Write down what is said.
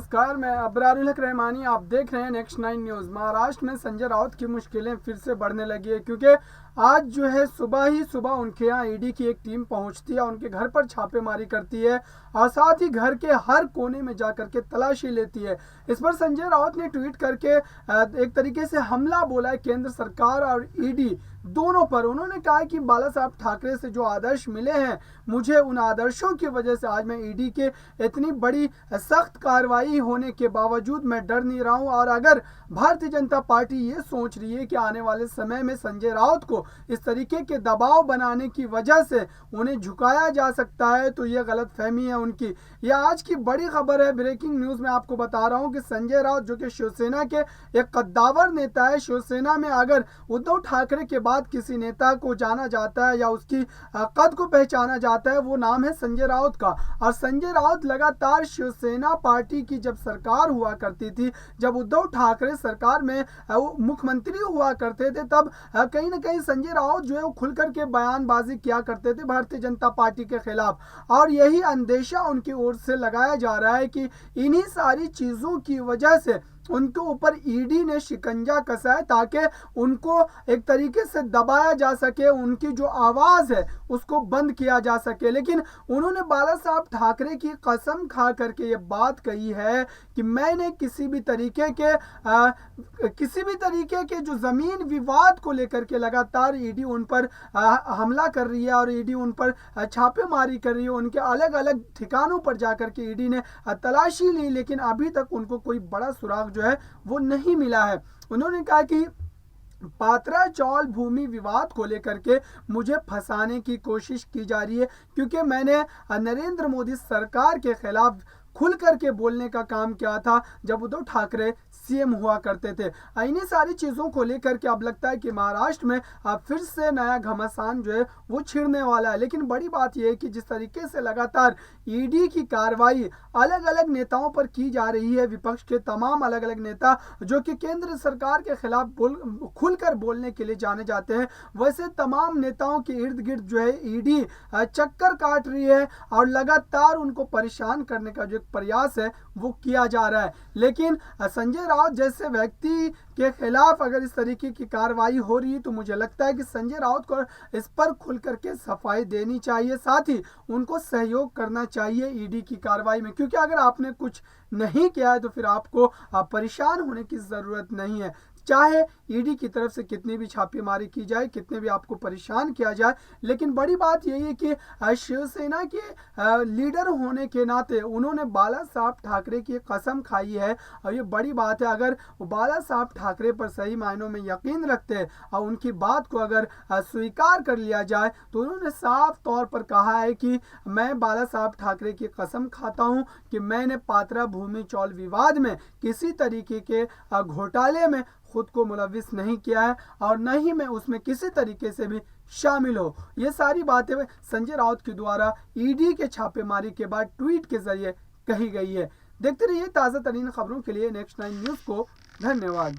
नमस्कार, मैं अबरारुल हक रहमानी। आप देख रहे हैं नेक्स्ट 9 न्यूज़। महाराष्ट्र में संजय राउत की मुश्किलें फिर से बढ़ने लगी है, क्योंकि आज जो है सुबह उनके यहाँ ईडी की एक टीम पहुंचती है, उनके घर पर छापेमारी करती है और साथ ही घर के हर कोने में जाकर के तलाशी लेती है। इस पर संजय राउत ने ट्वीट करके एक तरीके से हमला बोला है केंद्र सरकार और ईडी दोनों पर। उन्होंने कहा कि बाला साहब ठाकरे से जो आदर्श मिले हैं, मुझे उन आदर्शों की वजह से आज मैं ईडी के इतनी बड़ी सख्त कार्रवाई होने के बावजूद मैं डर नहीं रहा हूं। और अगर भारतीय जनता पार्टी ये सोच रही है कि आने वाले समय में संजय राउत को इस तरीके के दबाव बनाने की वजह से उन्हें झुकाया जा सकता है, तो ये गलत फहमी है उनकी। यह आज की बड़ी खबर है, ब्रेकिंग न्यूज में आपको बता रहा हूं कि संजय राउत जो कि शिवसेना के एक कद्दावर नेता है, शिवसेना में अगर उद्धव ठाकरे के बाद किसी नेता को जाना जाता है या उसकी कद को पहचाना जाता है, वो नाम है संजय राउत का। और संजय राउत लगातार शिवसेना पार्टी की जब सरकार हुआ करती थी, जब उद्धव ठाकरे सरकार में मुख्यमंत्री हुआ करते थे, तब कहीं ना कहीं संजय राउत जो है वो खुल करके बयानबाजी किया करते थे भारतीय जनता पार्टी के खिलाफ। और यही अंदेशा उनकी ओर से लगाया जा रहा है कि इन्हीं सारी चीजों की वजह से उनके ऊपर ईडी ने शिकंजा कसा है, ताकि उनको एक तरीके से दबाया जा सके, उनकी जो आवाज है उसको बंद किया जा सके। लेकिन उन्होंने बाला साहब ठाकरे की कसम खा करके ये बात कही है कि मैंने किसी भी तरीके के जो जमीन विवाद को लेकर के लगातार ईडी उन पर हमला कर रही है और ईडी उन पर छापेमारी कर रही है। उनके अलग अलग ठिकानों पर जाकर के ईडी ने तलाशी ली, लेकिन अभी तक उनको कोई बड़ा सुराग जो है वो नहीं मिला है। उन्होंने कहा कि पात्रा चौल भूमि विवाद को लेकर के मुझे फंसाने की कोशिश की जा रही है, क्योंकि मैंने नरेंद्र मोदी सरकार के खिलाफ खुल करके बोलने का काम किया था जब उद्धव ठाकरे सीएम हुआ करते थे। इन्हीं सारी चीजों को लेकर के अब लगता है कि महाराष्ट्र में फिर से नया घमासान जो है वो छिड़ने वाला है। लेकिन बड़ी बात यह है कि जिस तरीके से लगातार ईडी की कार्रवाई अलग अलग नेताओं पर की जा रही है, विपक्ष के तमाम अलग अलग नेता जो कि केंद्र सरकार के खिलाफ खुलकर बोलने के लिए जाने जाते हैं, वैसे तमाम नेताओं के इर्द गिर्द जो है ईडी चक्कर काट रही है और लगातार उनको परेशान करने का जो प्रयास है वो किया जा रहा है। लेकिन संजय राउत जैसे व्यक्ति के खिलाफ अगर इस तरीके की कार्रवाई हो रही है, तो मुझे लगता है कि संजय राउत को इस पर खुल करके सफाई देनी चाहिए, साथ ही उनको सहयोग करना चाहिए ईडी की कार्रवाई में। क्योंकि अगर आपने कुछ नहीं किया है तो फिर आपको परेशान होने की जरूरत नहीं है। चाहे ईडी की तरफ से कितनी भी छापेमारी की जाए, कितने भी आपको परेशान किया जाए, लेकिन बड़ी बात यही है कि शिवसेना के लीडर होने के नाते उन्होंने बाला साहब ठाकरे की कसम खाई है। और ये बड़ी बात है, अगर बाला साहब ठाकरे पर सही मायनों में यकीन रखते हैं और उनकी बात को अगर स्वीकार कर लिया जाए, तो उन्होंने साफ तौर पर कहा है कि मैं बाला साहब ठाकरे की कसम खाता हूं कि मैंने पात्रा भूमि चौल विवाद में किसी तरीके के घोटाले में खुद को मुलविस नहीं किया है और न ही मैं उसमें किसी तरीके से भी शामिल हो। ये सारी बातें संजय राउत के द्वारा ईडी के छापेमारी के बाद ट्वीट के जरिए कही गई है। देखते रहिए ताज़ा तरीन खबरों के लिए नेक्स्ट 9 न्यूज़ को। धन्यवाद।